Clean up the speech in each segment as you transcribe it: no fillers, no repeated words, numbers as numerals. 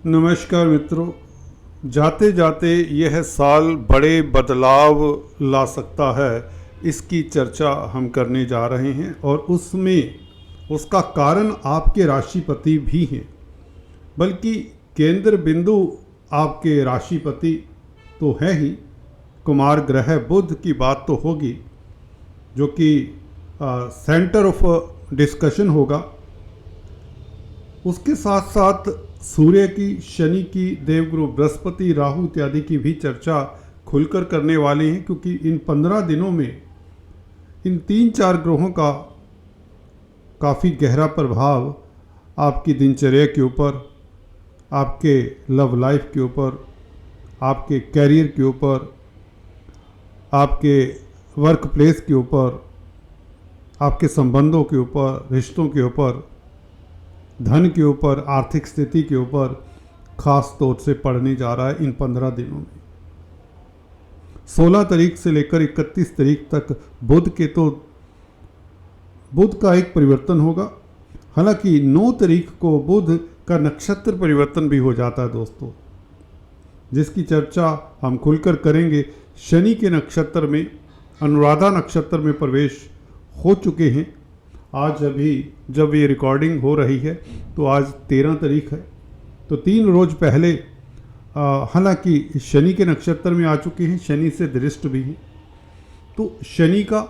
नमस्कार मित्रों। जाते जाते यह साल बड़े बदलाव ला सकता है, इसकी चर्चा हम करने जा रहे हैं और उसमें उसका कारण आपके राशिपति भी हैं, बल्कि केंद्र बिंदु आपके राशिपति तो है ही। कुमार ग्रह बुध की बात तो होगी, जो कि सेंटर ऑफ डिस्कशन होगा। उसके साथ साथ सूर्य की, शनि की, देवगुरु बृहस्पति, राहु इत्यादि की भी चर्चा खुलकर करने वाले हैं, क्योंकि इन 15 दिनों में इन 3-4 ग्रहों का काफ़ी गहरा प्रभाव आपकी दिनचर्या के ऊपर, आपके लव लाइफ के ऊपर, आपके कैरियर के ऊपर, आपके वर्क प्लेस के ऊपर, आपके संबंधों के ऊपर, रिश्तों के ऊपर, धन के ऊपर, आर्थिक स्थिति के ऊपर खास तौर से पड़ने जा रहा है इन 15 दिनों में। 16 तारीख से लेकर 31 तारीख तक बुध का एक परिवर्तन होगा। हालांकि 9 तारीख को बुध का नक्षत्र परिवर्तन भी हो जाता है दोस्तों, जिसकी चर्चा हम खुलकर करेंगे। शनि के नक्षत्र में, अनुराधा नक्षत्र में प्रवेश हो चुके हैं। आज अभी जब ये रिकॉर्डिंग हो रही है तो आज 13 तारीख है, तो 3 रोज पहले हालांकि शनि के नक्षत्र में आ चुके हैं, शनि से दृष्ट भी हैं। तो शनि का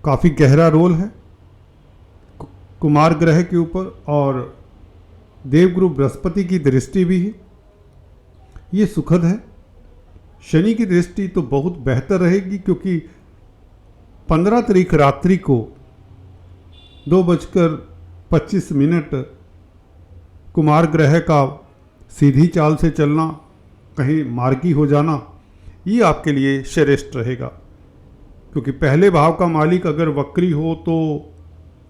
काफ़ी गहरा रोल है कुमार ग्रह के ऊपर, और देवगुरु बृहस्पति की दृष्टि भी है। ये सुखद है। शनि की दृष्टि तो बहुत बेहतर रहेगी, क्योंकि 15 तारीख रात्रि को 2:25 कुमार ग्रह का सीधी चाल से चलना, कहीं मार्गी हो जाना, ये आपके लिए श्रेष्ठ रहेगा। क्योंकि पहले भाव का मालिक अगर वक्री हो तो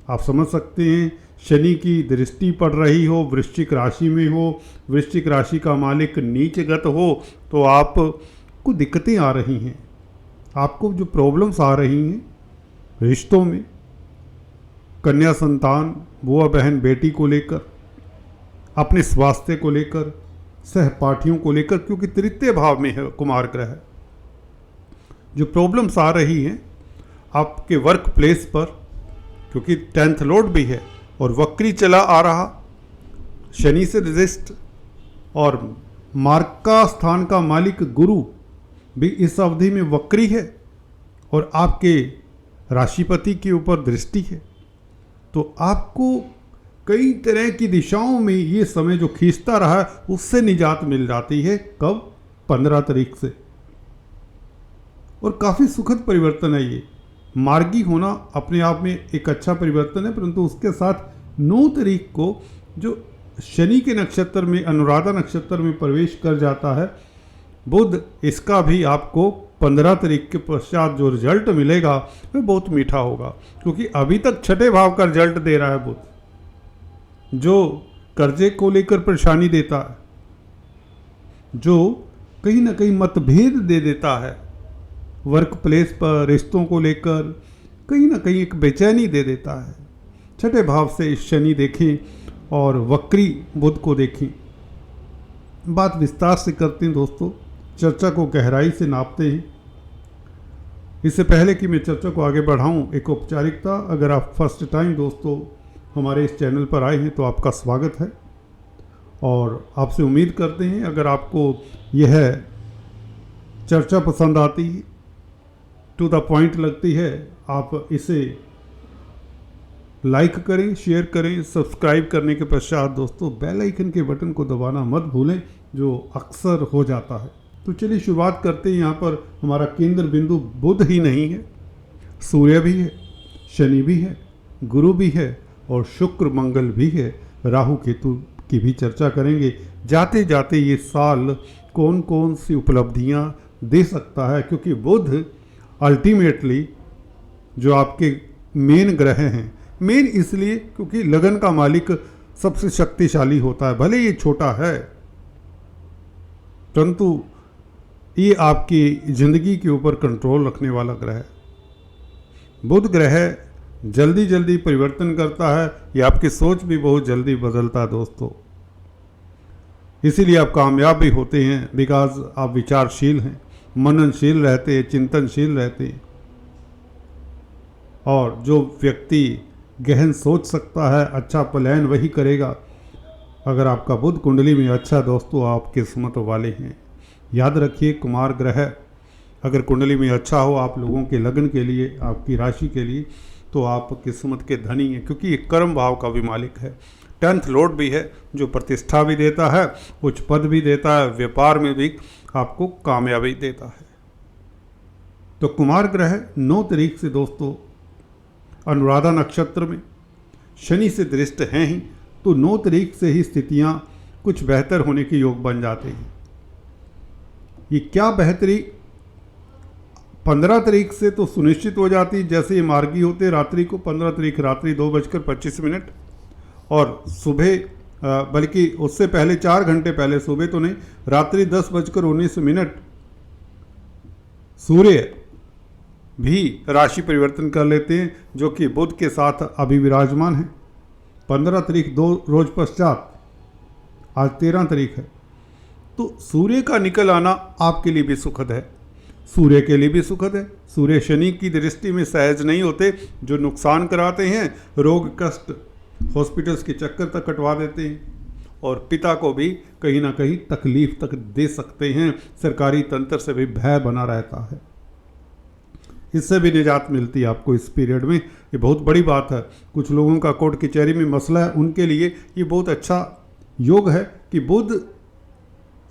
आप समझ सकते हैं, शनि की दृष्टि पड़ रही हो, वृश्चिक राशि में हो, वृश्चिक राशि का मालिक नीचगत हो, तो आपको दिक्कतें आ रही हैं। आपको जो प्रॉब्लम्स आ रही हैं रिश्तों में, कन्या संतान, बुआ बहन बेटी को लेकर, अपने स्वास्थ्य को लेकर, सहपाठियों को लेकर, क्योंकि तृतीय भाव में है कुमार ग्रह, जो प्रॉब्लम्स आ रही हैं आपके वर्क प्लेस पर, क्योंकि 10th लॉर्ड भी है और वक्री चला आ रहा, शनि से रजिस्ट, और मार्ग का स्थान का मालिक गुरु भी इस अवधि में वक्री है और आपके राशिपति के ऊपर दृष्टि है। तो आपको कई तरह की दिशाओं में ये समय जो खींचता रहा है उससे निजात मिल जाती है। कब? 15 तारीख से। और काफ़ी सुखद परिवर्तन है ये। मार्गी होना अपने आप में एक अच्छा परिवर्तन है, परंतु उसके साथ 9 तारीख को जो शनि के नक्षत्र में, अनुराधा नक्षत्र में प्रवेश कर जाता है बुध, इसका भी आपको 15 तारीख के पश्चात जो रिजल्ट मिलेगा वह बहुत मीठा होगा। क्योंकि अभी तक 6ठे भाव का रिजल्ट दे रहा है बुध, जो कर्जे को लेकर परेशानी देता है, जो कहीं ना कहीं मतभेद दे देता है, वर्क प्लेस पर रिश्तों को लेकर कहीं ना कहीं एक बेचैनी दे देता है। 6ठे भाव से शनि देखें और वक्री बुध को देखें। बात विस्तार से करते हैं दोस्तों, चर्चा को गहराई से नापते हैं। इससे पहले कि मैं चर्चा को आगे बढ़ाऊं, एक औपचारिकता। अगर आप फर्स्ट टाइम दोस्तों हमारे इस चैनल पर आए हैं तो आपका स्वागत है, और आपसे उम्मीद करते हैं अगर आपको यह चर्चा पसंद आती है, टू द पॉइंट लगती है, आप इसे लाइक करें, शेयर करें। सब्सक्राइब करने के पश्चात दोस्तों बेल आइकन के बटन को दबाना मत भूलें, जो अक्सर हो जाता है। तो चलिए शुरुआत करते हैं। यहाँ पर हमारा केंद्र बिंदु बुध ही नहीं है, सूर्य भी है, शनि भी है, गुरु भी है और शुक्र मंगल भी है। राहु केतु की भी चर्चा करेंगे। जाते जाते ये साल कौन कौन सी उपलब्धियाँ दे सकता है, क्योंकि बुध अल्टीमेटली जो आपके मेन ग्रह हैं, मेन इसलिए क्योंकि लगन का मालिक सबसे शक्तिशाली होता है। भले ये छोटा है, परंतु ये आपकी ज़िंदगी के ऊपर कंट्रोल रखने वाला ग्रह है। बुध ग्रह जल्दी जल्दी परिवर्तन करता है, ये आपकी सोच भी बहुत जल्दी बदलता है दोस्तों। इसीलिए आप कामयाब भी होते हैं, बिकॉज आप विचारशील हैं, मननशील रहते हैं, चिंतनशील रहते हैं। और जो व्यक्ति गहन सोच सकता है, अच्छा प्लान वही करेगा। अगर आपका बुध कुंडली में अच्छा दोस्तों, आप किस्मत वाले हैं। याद रखिए, कुमार ग्रह अगर कुंडली में अच्छा हो आप लोगों के लगन के लिए, आपकी राशि के लिए, तो आप किस्मत के धनी हैं, क्योंकि ये कर्म भाव का भी मालिक है। 10th लॉर्ड भी है, जो प्रतिष्ठा भी देता है, उच्च पद भी देता है, व्यापार में भी आपको कामयाबी देता है। तो कुमार ग्रह 9 तारीख से दोस्तों अनुराधा नक्षत्र में शनि से दृष्ट हैं ही, तो 9 तारीख से ही स्थितियां कुछ बेहतर होने के योग बन जाते हैं। ये क्या बेहतरी 15 तारीख से तो सुनिश्चित हो जाती, जैसे ये मार्गी होते रात्रि को, 15 तारीख रात्रि 2:25 और सुबह बल्कि उससे पहले 4 घंटे पहले, सुबह तो नहीं, रात्रि 10:19 सूर्य भी राशि परिवर्तन कर लेते हैं, जो कि बुध के साथ अभी विराजमान है। 15 तारीख 2 रोज पश्चात, आज 13 तारीख है, तो सूर्य का निकल आना आपके लिए भी सुखद है, सूर्य के लिए भी सुखद है। सूर्य शनि की दृष्टि में सहज नहीं होते, जो नुकसान कराते हैं, रोग कष्ट हॉस्पिटल्स के चक्कर तक कटवा देते हैं, और पिता को भी कहीं ना कहीं तकलीफ तक दे सकते हैं। सरकारी तंत्र से भी भय बना रहता है, इससे भी निजात मिलती है आपको इस पीरियड में। ये बहुत बड़ी बात है। कुछ लोगों का कोर्ट कचहरी में मसला है, उनके लिए ये बहुत अच्छा योग है कि बुध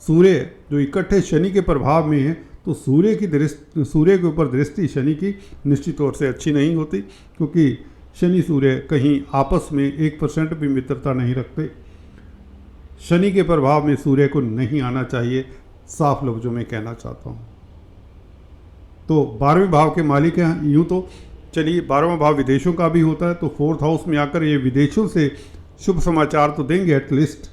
सूर्य जो इकट्ठे शनि के प्रभाव में है, तो सूर्य के ऊपर दृष्टि शनि की निश्चित तौर से अच्छी नहीं होती, क्योंकि शनि सूर्य कहीं आपस में 1% भी मित्रता नहीं रखते। शनि के प्रभाव में सूर्य को नहीं आना चाहिए, साफ लफ्जों में कहना चाहता हूँ। तो 12वें भाव के मालिक हैं। यूँ तो चलिए 12वां भाव विदेशों का भी होता है, तो 4th हाउस में आकर ये विदेशों से शुभ समाचार तो देंगे, एटलीस्ट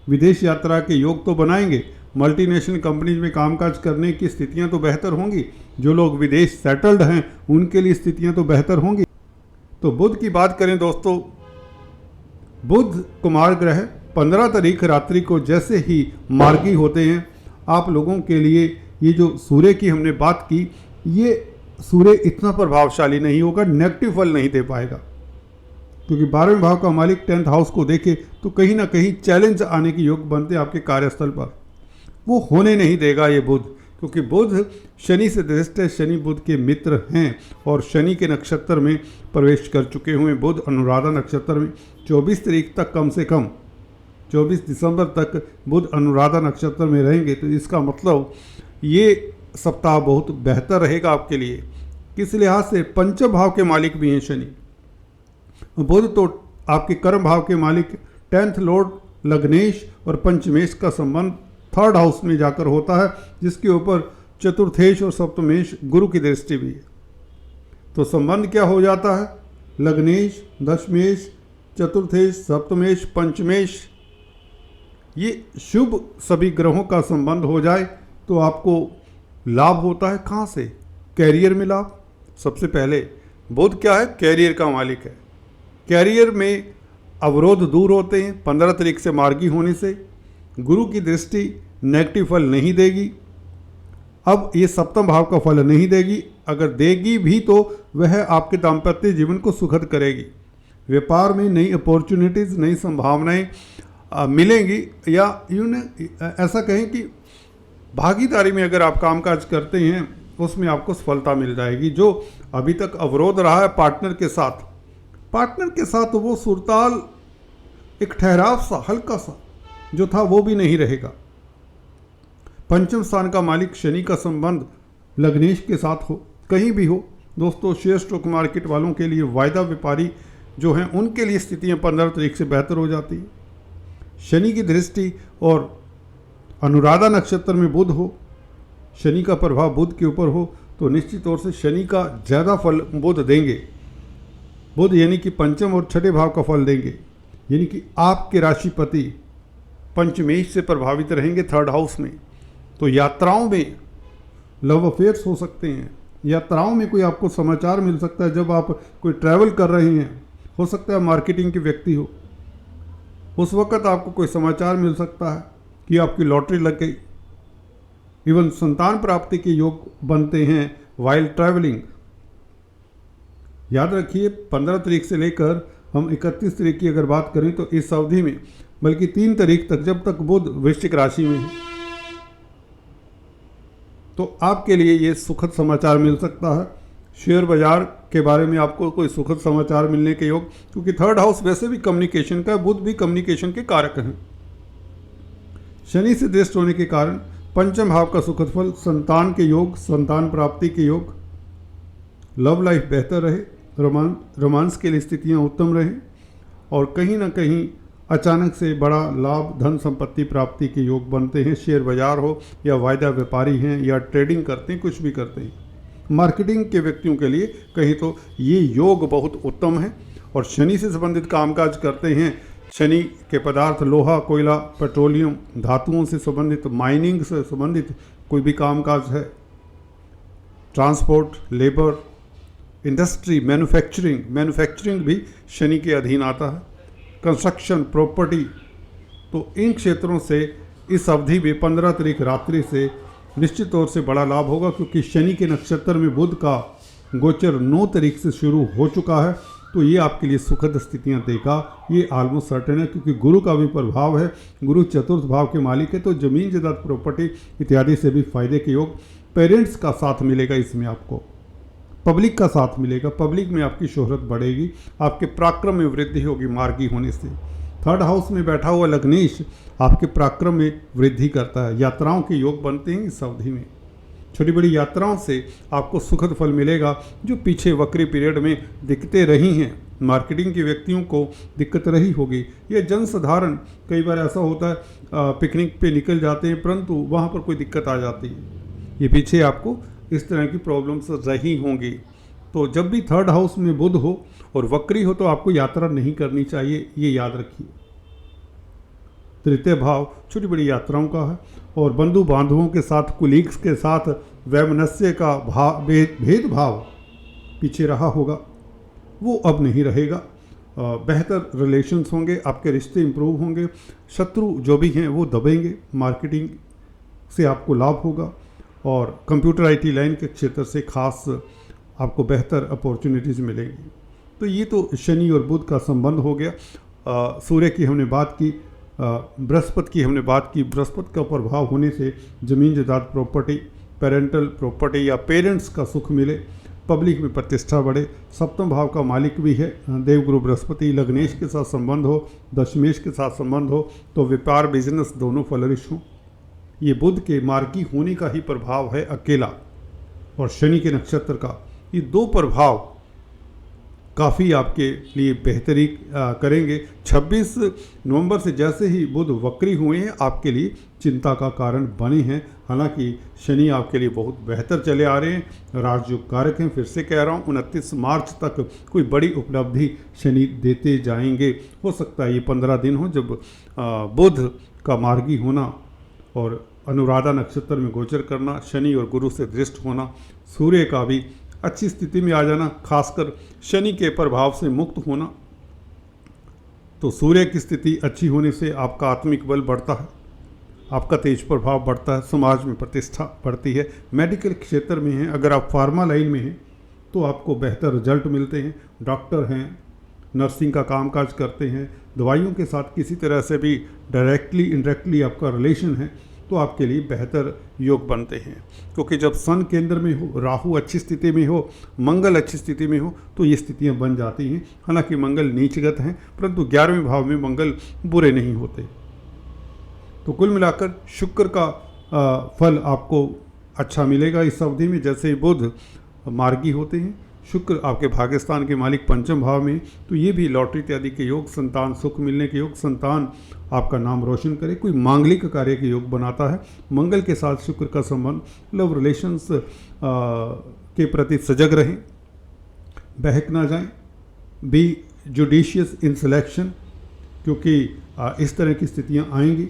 विदेश यात्रा के योग तो बनाएंगे। मल्टीनेशनल कंपनीज में कामकाज करने की स्थितियां तो बेहतर होंगी। जो लोग विदेश सेटल्ड हैं उनके लिए स्थितियां तो बेहतर होंगी। तो बुध की बात करें दोस्तों, बुध कुमार ग्रह 15 तारीख रात्रि को जैसे ही मार्गी होते हैं, आप लोगों के लिए ये जो सूर्य की हमने बात की, ये सूर्य इतना प्रभावशाली नहीं होगा, नेगेटिव फल नहीं दे पाएगा, क्योंकि 12वें भाव का मालिक 10th हाउस को देखे तो कहीं ना कहीं चैलेंज आने के योग बनते आपके कार्यस्थल पर। वो होने नहीं देगा ये बुध, क्योंकि बुध शनि से दृष्ट है, शनि बुध के मित्र हैं और शनि के नक्षत्र में प्रवेश कर चुके हुए बुध अनुराधा नक्षत्र में 24 तारीख तक, कम से कम 24 दिसंबर तक बुध अनुराधा नक्षत्र में रहेंगे। तो इसका मतलब ये सप्ताह बहुत बेहतर रहेगा आपके लिए। किस लिहाज से? पंचम भाव के मालिक भी हैं शनि। बुध तो आपके कर्म भाव के मालिक, 10th लॉर्ड लग्नेश और पंचमेश का संबंध 3rd हाउस में जाकर होता है, जिसके ऊपर चतुर्थेश और सप्तमेश गुरु की दृष्टि भी है। तो संबंध क्या हो जाता है? लग्नेश, दशमेश, चतुर्थेश, सप्तमेश, पंचमेश, ये शुभ सभी ग्रहों का संबंध हो जाए तो आपको लाभ होता है। कहाँ से? कैरियर में लाभ। सबसे पहले बुध क्या है? कैरियर का मालिक है। कैरियर में अवरोध दूर होते हैं 15 तारीख से मार्गी होने से। गुरु की दृष्टि नेगेटिव फल नहीं देगी। अब ये सप्तम भाव का फल नहीं देगी, अगर देगी भी तो वह आपके दाम्पत्य जीवन को सुखद करेगी। व्यापार में नई अपॉर्चुनिटीज़, नई संभावनाएं मिलेंगी, या यूँ ऐसा कहें कि भागीदारी में अगर आप कामकाज करते हैं उसमें आपको सफलता मिल जाएगी। जो अभी तक अवरोध रहा है पार्टनर के साथ वो सुरताल, एक ठहराव सा, हल्का सा जो था वो भी नहीं रहेगा। पंचम स्थान का मालिक शनि का संबंध लग्नेश के साथ हो, कहीं भी हो दोस्तों, शेयर स्टॉक मार्केट वालों के लिए, वायदा व्यापारी जो हैं उनके लिए स्थितियां 15 तारीख से बेहतर हो जाती है। शनि की दृष्टि और अनुराधा नक्षत्र में बुध हो, शनि का प्रभाव बुध के ऊपर हो, तो निश्चित तौर से शनि का ज़्यादा फल बुध देंगे। बुध यानी कि पंचम और छठे भाव का फल देंगे, यानी कि आपके राशिपति पंचमेश से प्रभावित रहेंगे 3rd हाउस में। तो यात्राओं में लव अफेयर्स हो सकते हैं, यात्राओं में कोई आपको समाचार मिल सकता है। जब आप कोई ट्रैवल कर रहे हैं, हो सकता है मार्केटिंग के व्यक्ति हो, उस वक्त आपको कोई समाचार मिल सकता है कि आपकी लॉटरी लग गई। इवन संतान प्राप्ति के योग बनते हैं वाइल ट्रैवलिंग। याद रखिए 15 तारीख से लेकर हम 31 तारीख की अगर बात करें तो इस अवधि में, बल्कि 3 तारीख तक, जब तक बुध वृश्चिक राशि में है, तो आपके लिए ये सुखद समाचार मिल सकता है। शेयर बाजार के बारे में आपको कोई सुखद समाचार मिलने के योग, क्योंकि थर्ड हाउस वैसे भी कम्युनिकेशन का, बुध भी कम्युनिकेशन के कारक हैं। शनि से दृष्ट होने के कारण पंचम भाव का सुखद फल, संतान के योग, संतान प्राप्ति के योग, लव लाइफ बेहतर रहे, रोमांस के लिए स्थितियां उत्तम रहें, और कहीं ना कहीं अचानक से बड़ा लाभ, धन संपत्ति प्राप्ति के योग बनते हैं। शेयर बाजार हो या वायदा व्यापारी हैं या ट्रेडिंग करते हैं, कुछ भी करते हैं, मार्केटिंग के व्यक्तियों के लिए कहीं तो ये योग बहुत उत्तम है। और शनि से संबंधित कामकाज करते हैं, शनि के पदार्थ लोहा, कोयला, पेट्रोलियम, धातुओं से संबंधित, माइनिंग से संबंधित कोई भी कामकाज है, ट्रांसपोर्ट, लेबर, इंडस्ट्री, मैन्युफैक्चरिंग भी शनि के अधीन आता है, कंस्ट्रक्शन, प्रॉपर्टी। तो इन क्षेत्रों से इस अवधि में 15 तारीख रात्रि से निश्चित तौर से बड़ा लाभ होगा, क्योंकि शनि के नक्षत्र में बुध का गोचर 9 तारीख से शुरू हो चुका है। तो ये आपके लिए सुखद स्थितियां देगा, ये ऑलमोस्ट सर्टेन है, क्योंकि गुरु का भी प्रभाव है। गुरु चतुर्थ भाव के मालिक है, तो जमीन जायदाद, प्रॉपर्टी इत्यादि से भी फायदे के योग। पेरेंट्स का साथ मिलेगा इसमें आपको, पब्लिक का साथ मिलेगा, पब्लिक में आपकी शोहरत बढ़ेगी, आपके पराक्रम में वृद्धि होगी मार्गी होने से। थर्ड हाउस में बैठा हुआ लग्नेश आपके पराक्रम में वृद्धि करता है। यात्राओं के योग बनते हैं इस अवधि में, छोटी बड़ी यात्राओं से आपको सुखद फल मिलेगा, जो पीछे वक्री पीरियड में दिक्कतें रही हैं। मार्केटिंग के व्यक्तियों को दिक्कत रही होगी, या जनसाधारण, कई बार ऐसा होता है पिकनिक पे निकल जाते हैं परंतु वहाँ पर कोई दिक्कत आ जाती है, ये पीछे आपको इस तरह की प्रॉब्लम्स रही होंगी। तो जब भी थर्ड हाउस में बुध हो और वक्री हो तो आपको यात्रा नहीं करनी चाहिए, ये याद रखिए। तृतीय भाव छोटी बड़ी यात्राओं का है, और बंधु बांधवों के साथ, कुलीग्स के साथ वैमनस्य का भेदभाव पीछे रहा होगा, वो अब नहीं रहेगा। बेहतर रिलेशंस होंगे, आपके रिश्ते इंप्रूव होंगे, शत्रु जो भी हैं वो दबेंगे, मार्केटिंग से आपको लाभ होगा, और कंप्यूटर IT लाइन के क्षेत्र से खास आपको बेहतर अपॉर्चुनिटीज़ मिलेंगी। तो ये तो शनि और बुध का संबंध हो गया। सूर्य की हमने बात की, बृहस्पति की हमने बात की। बृहस्पति का प्रभाव होने से जमीन जायदाद, प्रॉपर्टी, पेरेंटल प्रॉपर्टी या पेरेंट्स का सुख मिले, पब्लिक में प्रतिष्ठा बढ़े। सप्तम भाव का मालिक भी है देवगुरु बृहस्पति। लग्नेश के साथ संबंध हो, दशमेश के साथ संबंध हो तो व्यापार, बिजनेस दोनों फ्लरिश हों। ये बुध के मार्गी होने का ही प्रभाव है अकेला, और शनि के नक्षत्र का। ये दो प्रभाव काफ़ी आपके लिए बेहतरी करेंगे। 26 नवंबर से जैसे ही बुध वक्री हुए हैं, आपके लिए चिंता का कारण बने हैं। हालांकि शनि आपके लिए बहुत बेहतर चले आ रहे हैं, राजयोग कारक हैं। फिर से कह रहा हूँ 29 मार्च तक कोई बड़ी उपलब्धि शनि देते जाएंगे। हो सकता है ये 15 दिन हो जब बुध का मार्गी होना और अनुराधा नक्षत्र में गोचर करना, शनि और गुरु से दृष्ट होना, सूर्य का भी अच्छी स्थिति में आ जाना, खासकर शनि के प्रभाव से मुक्त होना। तो सूर्य की स्थिति अच्छी होने से आपका आत्मिक बल बढ़ता है, आपका तेज प्रभाव बढ़ता है, समाज में प्रतिष्ठा बढ़ती है। मेडिकल क्षेत्र में हैं, अगर आप फार्मा लाइन में हैं तो आपको बेहतर रिजल्ट मिलते हैं। डॉक्टर हैं, नर्सिंग का कामकाज करते हैं, दवाइयों के साथ किसी तरह से भी डायरेक्टली इनडायरेक्टली आपका रिलेशन है, तो आपके लिए बेहतर योग बनते हैं। क्योंकि जब सन केंद्र में हो, राहु अच्छी स्थिति में हो, मंगल अच्छी स्थिति में हो, तो ये स्थितियां बन जाती हैं। हालांकि मंगल नीचगत हैं, परंतु 11वें भाव में मंगल बुरे नहीं होते। तो कुल मिलाकर शुक्र का फल आपको अच्छा मिलेगा इस अवधि में। जैसे ही बुध मार्गी होते हैं, शुक्र आपके भाग्यस्थान के मालिक पंचम भाव में, तो ये भी लॉटरी इत्यादि के योग, संतान सुख मिलने के योग, संतान आपका नाम रोशन करे, कोई मांगलिक कार्य के योग बनाता है। मंगल के साथ शुक्र का संबंध, लव रिलेशंस के प्रति सजग रहें, बहक ना जाएं, बी जुडिशियस इन सिलेक्शन, क्योंकि इस तरह की स्थितियां आएंगी।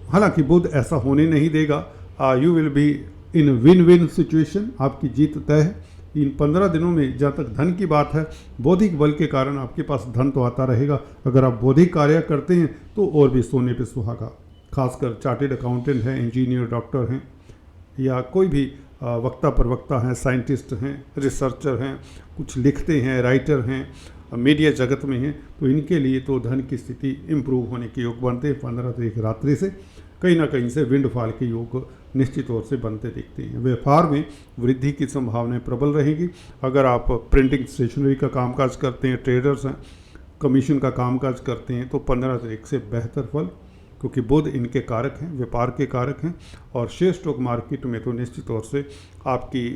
हालांकि बुध ऐसा होने नहीं देगा। You will be in win win situation, आपकी जीत तय है। इन 15 दिनों में जहाँ तक धन की बात है, बौद्धिक बल के कारण आपके पास धन तो आता रहेगा। अगर आप बौद्धिक कार्य करते हैं तो और भी सोने पे सुहागा। खासकर चार्टेड अकाउंटेंट हैं, इंजीनियर, डॉक्टर हैं, या कोई भी वक्ता प्रवक्ता हैं, साइंटिस्ट हैं, रिसर्चर हैं, कुछ लिखते हैं, राइटर हैं, मीडिया जगत में हैं, तो इनके लिए तो धन की स्थिति इम्प्रूव होने के योग बनते हैं। 15 तारीख रात्रि से कहीं ना कहीं से विंडफॉल के योग निश्चित तौर से बनते दिखते हैं। व्यापार में वृद्धि की संभावनाएं प्रबल रहेंगी। अगर आप प्रिंटिंग स्टेशनरी का कामकाज करते हैं, ट्रेडर्स हैं, कमीशन का कामकाज करते हैं, तो 15 तारीख से बेहतर फल, क्योंकि बुध इनके कारक हैं, व्यापार के कारक हैं। और शेयर स्टॉक मार्केट में तो निश्चित तौर से आपकी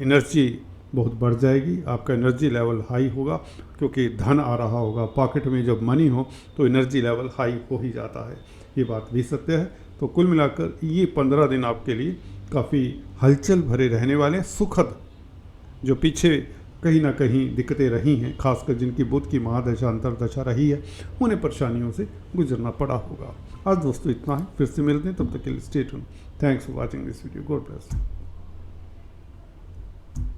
एनर्जी बहुत बढ़ जाएगी, आपका एनर्जी लेवल हाई होगा, क्योंकि धन आ रहा होगा। पॉकेट में जब मनी हो तो एनर्जी लेवल हाई हो ही जाता है, ये बात भी सत्य है। तो कुल मिलाकर ये 15 दिन आपके लिए काफ़ी हलचल भरे रहने वाले, सुखद, जो पीछे कहीं ना कहीं दिक्कतें रही हैं, खासकर जिनकी बुध की महादशा अंतरदशा रही है, उन्हें परेशानियों से गुजरना पड़ा होगा। आज दोस्तों इतना है, फिर से मिलते हैं, तब तक के लिए stay tuned. Thanks for watching this video. God bless.